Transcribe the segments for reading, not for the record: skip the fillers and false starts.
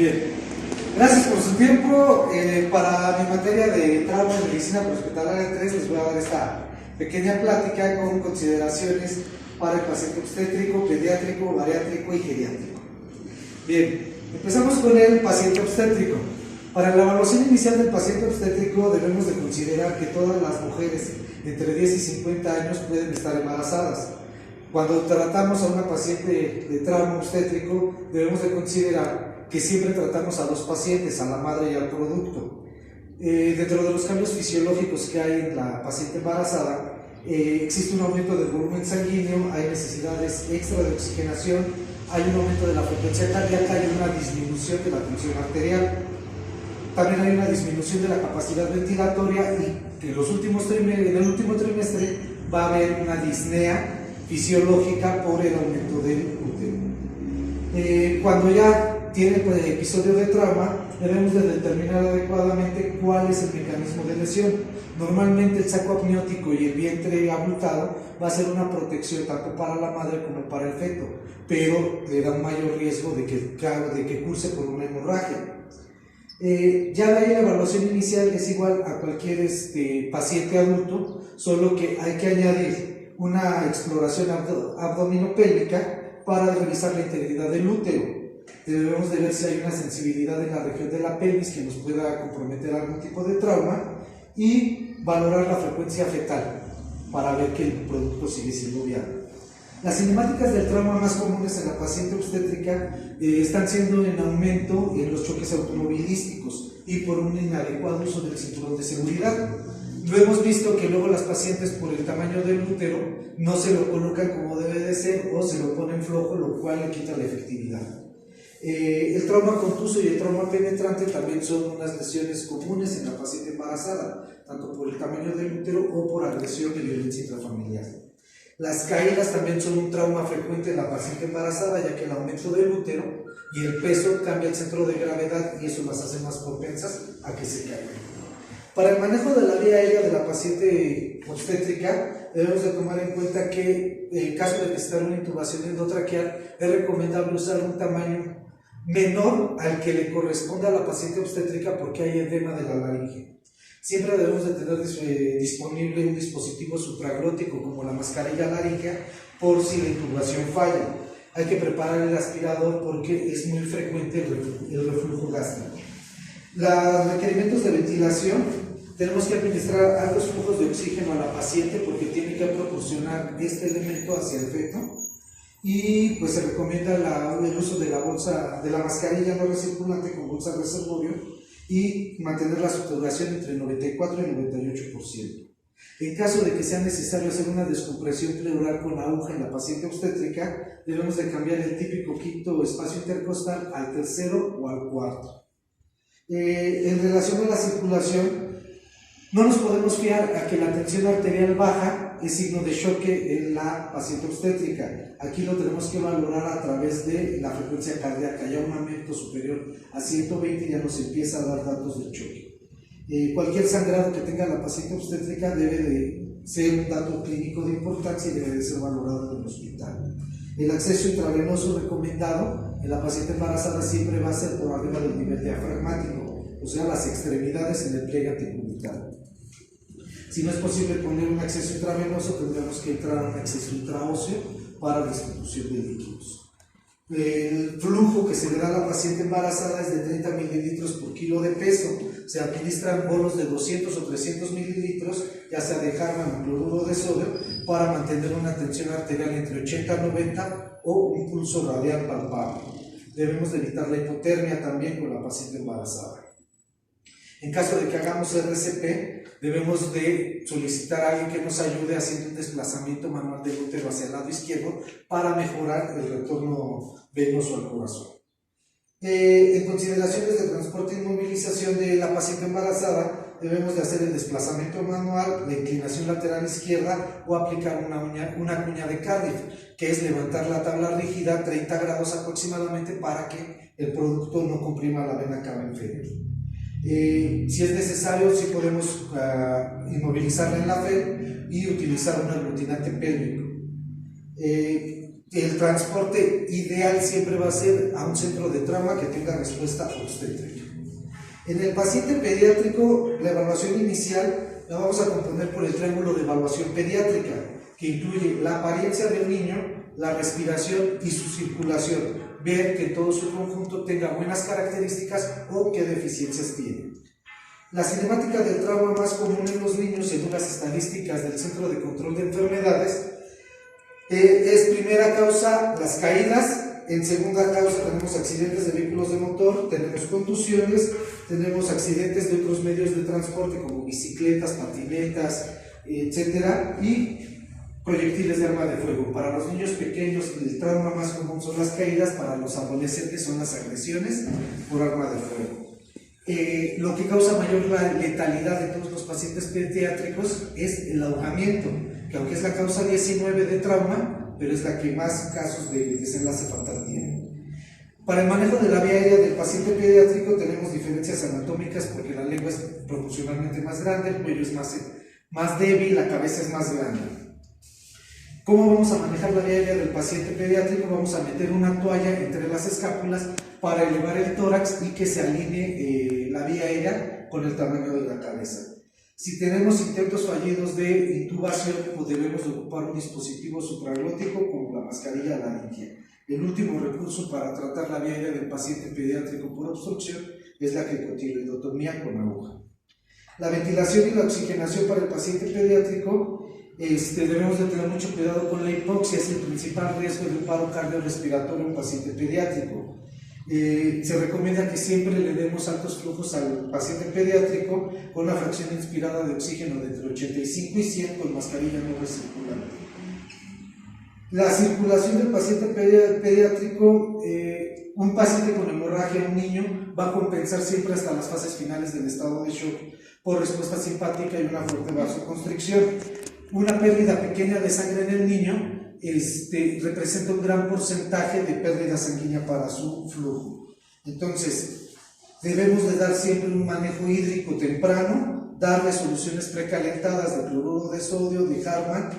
Bien, gracias por su tiempo. Para mi materia de trauma en medicina prehospitalaria 3 les voy a dar esta pequeña plática con consideraciones para el paciente obstétrico, pediátrico, bariátrico y geriátrico. Bien, empezamos con el paciente obstétrico. Para la evaluación inicial del paciente obstétrico debemos de considerar que todas las mujeres entre 10 y 50 años pueden estar embarazadas. Cuando tratamos a una paciente de trauma obstétrico debemos de considerar que siempre tratamos a dos pacientes, a la madre y al producto. Dentro de los cambios fisiológicos que hay en la paciente embarazada, existe un aumento del volumen sanguíneo, hay necesidades extra de oxigenación, hay un aumento de la frecuencia cardíaca y una disminución de la tensión arterial. También hay una disminución de la capacidad ventilatoria y en el último trimestre va a haber una disnea fisiológica por el aumento del útero. Cuando ya tiene episodio de trauma, debemos de determinar adecuadamente cuál es el mecanismo de lesión. Normalmente el saco amniótico y el vientre abultado va a ser una protección tanto para la madre como para el feto, pero le da un mayor riesgo de que curse por una hemorragia. Ya de ahí la evaluación inicial es igual a cualquier paciente adulto, solo que hay que añadir una exploración abdominopélvica para revisar la integridad del útero. Debemos de ver si hay una sensibilidad en la región de la pelvis que nos pueda comprometer algún tipo de trauma y valorar la frecuencia fetal para ver que el producto sigue siendo viable. Las cinemáticas del trauma más comunes en la paciente obstétrica están siendo en aumento en los choques automovilísticos y por un inadecuado uso del cinturón de seguridad. Lo hemos visto que luego las pacientes por el tamaño del útero no se lo colocan como debe de ser o se lo ponen flojo, lo cual le quita la efectividad. El trauma contuso y el trauma penetrante también son unas lesiones comunes en la paciente embarazada, tanto por el tamaño del útero o por agresión y violencia intrafamiliar. Las caídas también son un trauma frecuente en la paciente embarazada, ya que el aumento del útero y el peso cambia el centro de gravedad y eso las hace más propensas a que se caigan. Para el manejo de la vía aérea de la paciente obstétrica, debemos de tomar en cuenta que en caso de necesitar una intubación endotraqueal, es recomendable usar un tamaño menor al que le corresponde a la paciente obstétrica porque hay edema de la laringe. Siempre debemos de tener disponible un dispositivo supraglótico como la mascarilla laríngea por si la intubación falla. Hay que preparar el aspirador porque es muy frecuente el reflujo gástrico. Los requerimientos de ventilación, tenemos que administrar altos flujos de oxígeno a la paciente porque tiene que proporcionar este elemento hacia el feto y pues se recomienda el uso de la mascarilla no recirculante con bolsa reservorio y mantener la saturación entre 94 y 98%. En caso de que sea necesario hacer una descompresión pleural con aguja en la paciente obstétrica, debemos de cambiar el típico quinto espacio intercostal al tercero o al cuarto. En relación a la circulación, no nos podemos fiar a que la tensión arterial baja es signo de choque en la paciente obstétrica. Aquí lo tenemos que valorar a través de la frecuencia cardíaca. Ya un aumento superior a 120 ya nos empieza a dar datos de choque. Cualquier sangrado que tenga la paciente obstétrica debe de ser un dato clínico de importancia y debe de ser valorado en el hospital. El acceso intravenoso recomendado en la paciente embarazada siempre va a ser por arriba del nivel diafragmático, o sea, las extremidades en el pliegue antecubital. Si no es posible poner un acceso intravenoso, tendremos que entrar a un acceso intraóseo para distribución de líquidos. El flujo que se le da a la paciente embarazada es de 30 mililitros por kilo de peso. Se administran bonos de 200 o 300 mililitros, ya sea de Harman o cloruro de sodio, para mantener una tensión arterial entre 80 a 90 o un pulso radial palpable. Debemos de evitar la hipotermia también con la paciente embarazada. En caso de que hagamos RCP, debemos de solicitar a alguien que nos ayude haciendo un desplazamiento manual del útero hacia el lado izquierdo para mejorar el retorno venoso al corazón. En consideraciones de transporte y movilización de la paciente embarazada, debemos de hacer el desplazamiento manual, la inclinación lateral izquierda o aplicar una cuña de Cardiff, que es levantar la tabla rígida 30 grados aproximadamente para que el producto no comprima la vena cava inferior. Si es necesario, sí podemos inmovilizarla en la FED y utilizar un aglutinante pélvico. el transporte ideal siempre va a ser a un centro de trauma que tenga respuesta obstétrica. En el paciente pediátrico, la evaluación inicial la vamos a componer por el triángulo de evaluación pediátrica, que incluye la apariencia del niño, la respiración y su circulación, ver que todo su conjunto tenga buenas características o qué deficiencias tiene. La cinemática del trauma más común en los niños, según las estadísticas del Centro de Control de Enfermedades, es primera causa las caídas, en segunda causa tenemos accidentes de vehículos de motor, tenemos contusiones, tenemos accidentes de otros medios de transporte como bicicletas, patinetas, etcétera, y proyectiles de arma de fuego. Para los niños pequeños el trauma más común son las caídas, para los adolescentes son las agresiones por arma de fuego. Lo que causa mayor letalidad de todos los pacientes pediátricos es el ahogamiento, que aunque es la causa 19 de trauma, pero es la que más casos de desenlace fatal tiene. Para el manejo de la vía aérea del paciente pediátrico tenemos diferencias anatómicas porque la lengua es proporcionalmente más grande, el cuello es más débil, la cabeza es más grande. ¿Cómo vamos a manejar la vía aérea del paciente pediátrico? Vamos a meter una toalla entre las escápulas para elevar el tórax y que se alinee la vía aérea con el tamaño de la cabeza. Si tenemos intentos fallidos de intubación, pues debemos ocupar un dispositivo supraglótico como la mascarilla laringia. El último recurso para tratar la vía aérea del paciente pediátrico por obstrucción es la cricotiloidotomía con aguja. La ventilación y la oxigenación para el paciente pediátrico, debemos de tener mucho cuidado con la hipoxia, es el principal riesgo de un paro cardiorrespiratorio en paciente pediátrico. Se recomienda que siempre le demos altos flujos al paciente pediátrico con una fracción inspirada de oxígeno de entre 85 y 100 con mascarilla no recirculante. La circulación del paciente pediátrico, un paciente con hemorragia, un niño, va a compensar siempre hasta las fases finales del estado de shock por respuesta simpática y una fuerte vasoconstricción. Una pérdida pequeña de sangre en el niño representa un gran porcentaje de pérdida sanguínea para su flujo. Entonces, debemos de dar siempre un manejo hídrico temprano, darle soluciones precalentadas de cloruro de sodio, de Hartmann,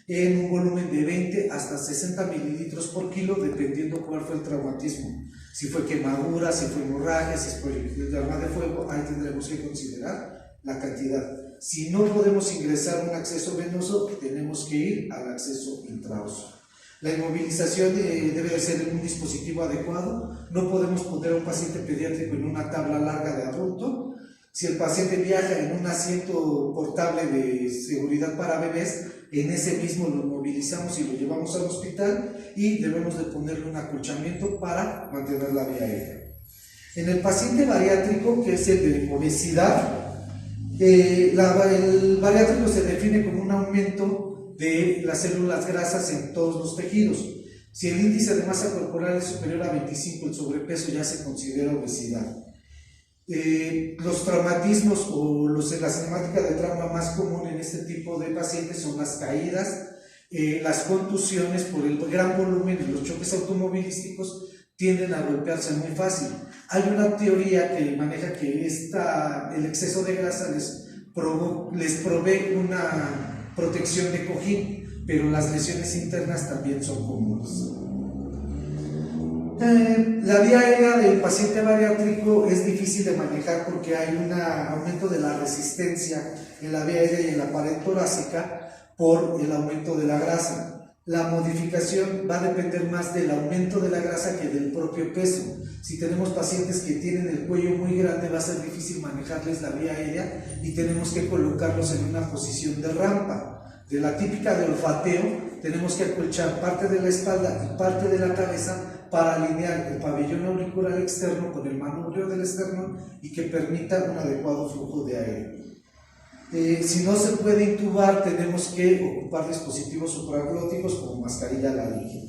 en un volumen de 20 hasta 60 mililitros por kilo, dependiendo cuál fue el traumatismo. Si fue quemadura, si fue hemorragia, si es proyectil de arma de fuego, ahí tendremos que considerar la cantidad. Si no podemos ingresar un acceso venoso, tenemos que ir al acceso intraoso. La inmovilización debe de ser en un dispositivo adecuado. No podemos poner a un paciente pediátrico en una tabla larga de adulto. Si el paciente viaja en un asiento portable de seguridad para bebés, en ese mismo lo movilizamos y lo llevamos al hospital y debemos de ponerle un acolchamiento para mantener la vía aérea. En el paciente bariátrico, que es el de obesidad, el bariátrico se define como un aumento de las células grasas en todos los tejidos. Si el índice de masa corporal es superior a 25, el sobrepeso ya se considera obesidad. Los traumatismos o la cinemática de trauma más común en este tipo de pacientes son las caídas, las contusiones por el gran volumen de los choques automovilísticos tienden a golpearse muy fácil. Hay una teoría que maneja que el exceso de grasa les provee una protección de cojín, pero las lesiones internas también son comunes. La vía aérea del paciente bariátrico es difícil de manejar porque hay un aumento de la resistencia en la vía aérea y en la pared torácica por el aumento de la grasa. La modificación va a depender más del aumento de la grasa que del propio peso. Si tenemos pacientes que tienen el cuello muy grande, va a ser difícil manejarles la vía aérea y tenemos que colocarlos en una posición de rampa. De la típica de olfateo, tenemos que acolchar parte de la espalda y parte de la cabeza para alinear el pabellón auricular externo con el manubrio del esternón y que permita un adecuado flujo de aire. Si no se puede intubar, tenemos que ocupar dispositivos supraglóticos como mascarilla laringia.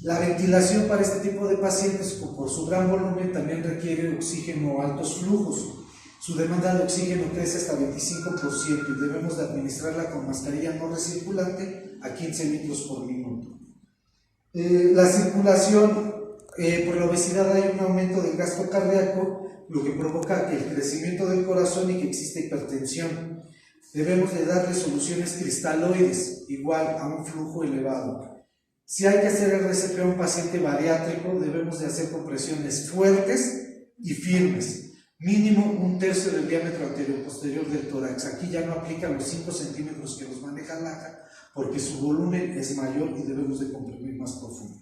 La ventilación para este tipo de pacientes, por su gran volumen, también requiere oxígeno a altos flujos. Su demanda de oxígeno crece hasta 25% y debemos de administrarla con mascarilla no recirculante a 15 litros por minuto. La circulación, por la obesidad hay un aumento del gasto cardíaco, lo que provoca el crecimiento del corazón y que existe hipertensión. Debemos de darle soluciones cristaloides, igual a un flujo elevado. Si hay que hacer RCP a un paciente bariátrico, debemos de hacer compresiones fuertes y firmes, mínimo 1/3 del diámetro anterior-posterior del tórax. Aquí ya no aplican los 5 centímetros que nos maneja LACA, porque su volumen es mayor y debemos de comprimir más profundo.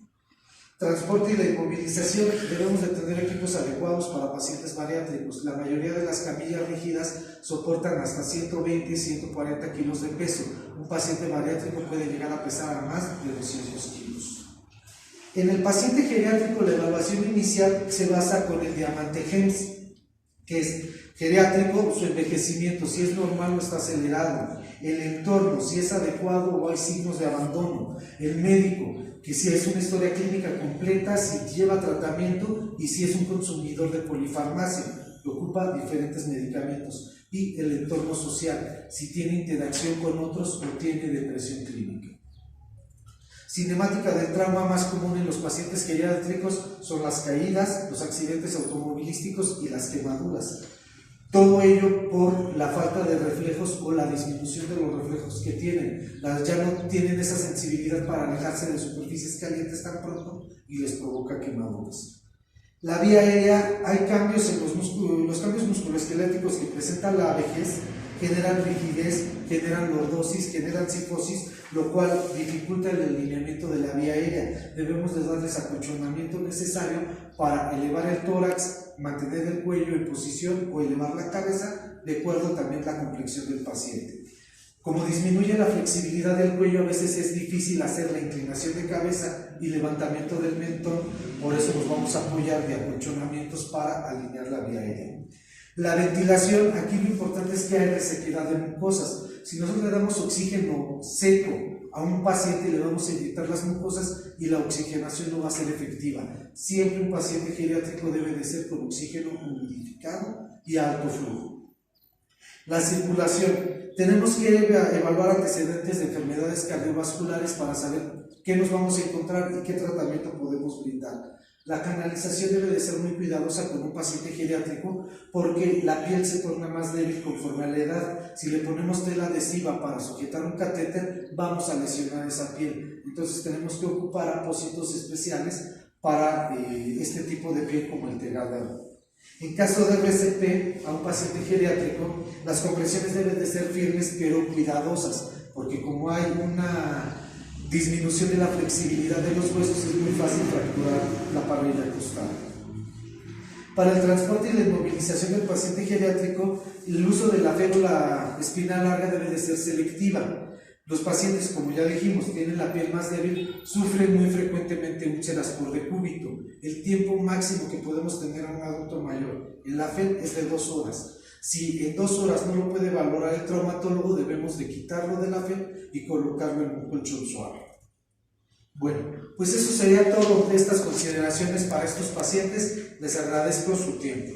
Transporte y la inmovilización, debemos de tener equipos adecuados para pacientes bariátricos. La mayoría de las camillas rígidas soportan hasta 120 y 140 kilos de peso. Un paciente bariátrico puede llegar a pesar a más de 200 kilos. En el paciente geriátrico, la evaluación inicial se basa con el diamante GEMS, que es geriátrico, su envejecimiento, si es normal o está acelerado, el entorno, si es adecuado o hay signos de abandono, el médico, que si es una historia clínica completa, si lleva tratamiento y si es un consumidor de polifarmacia, que ocupa diferentes medicamentos, y el entorno social, si tiene interacción con otros o tiene depresión clínica. Cinemática del trauma más común en los pacientes geriátricos son las caídas, los accidentes automovilísticos y las quemaduras. Todo ello por la falta de reflejos o la disminución de los reflejos que tienen. Ya no tienen esa sensibilidad para alejarse de superficies calientes tan pronto y les provoca quemaduras. La vía aérea, hay cambios en los cambios musculoesqueléticos que presenta la vejez generan rigidez, generan lordosis, generan cifosis, lo cual dificulta el alineamiento de la vía aérea. Debemos de darles acolchonamiento necesario para elevar el tórax, mantener el cuello en posición o elevar la cabeza, de acuerdo también a la complexión del paciente. Como disminuye la flexibilidad del cuello, a veces es difícil hacer la inclinación de cabeza y levantamiento del mentón, por eso nos vamos a apoyar de acolchonamientos para alinear la vía aérea. La ventilación, aquí lo importante es que hay resequedad de mucosas. Si nosotros le damos oxígeno seco a un paciente, le vamos a inyectar las mucosas y la oxigenación no va a ser efectiva. Siempre un paciente geriátrico debe de ser con oxígeno humidificado y a alto flujo. La circulación, tenemos que evaluar antecedentes de enfermedades cardiovasculares para saber qué nos vamos a encontrar y qué tratamiento podemos brindar. La canalización debe de ser muy cuidadosa con un paciente geriátrico porque la piel se torna más débil conforme a la edad. Si le ponemos tela adhesiva para sujetar un catéter, vamos a lesionar esa piel. Entonces tenemos que ocupar apósitos especiales para este tipo de piel como el telar. En caso de RCP a un paciente geriátrico, las compresiones deben de ser firmes pero cuidadosas, porque como hay una disminución de la flexibilidad de los huesos, es muy fácil fracturar la parrilla costal. Para el transporte y la inmovilización del paciente geriátrico, el uso de la férula espinal larga debe de ser selectiva. Los pacientes, como ya dijimos, tienen la piel más débil, sufren muy frecuentemente úlceras por decúbito. El tiempo máximo que podemos tener a un adulto mayor en la FED es de 2 horas. Si en 2 horas no lo puede valorar el traumatólogo, debemos de quitarlo de la FED y colocarlo en un colchón suave. Bueno, pues eso sería todo de estas consideraciones para estos pacientes. Les agradezco su tiempo.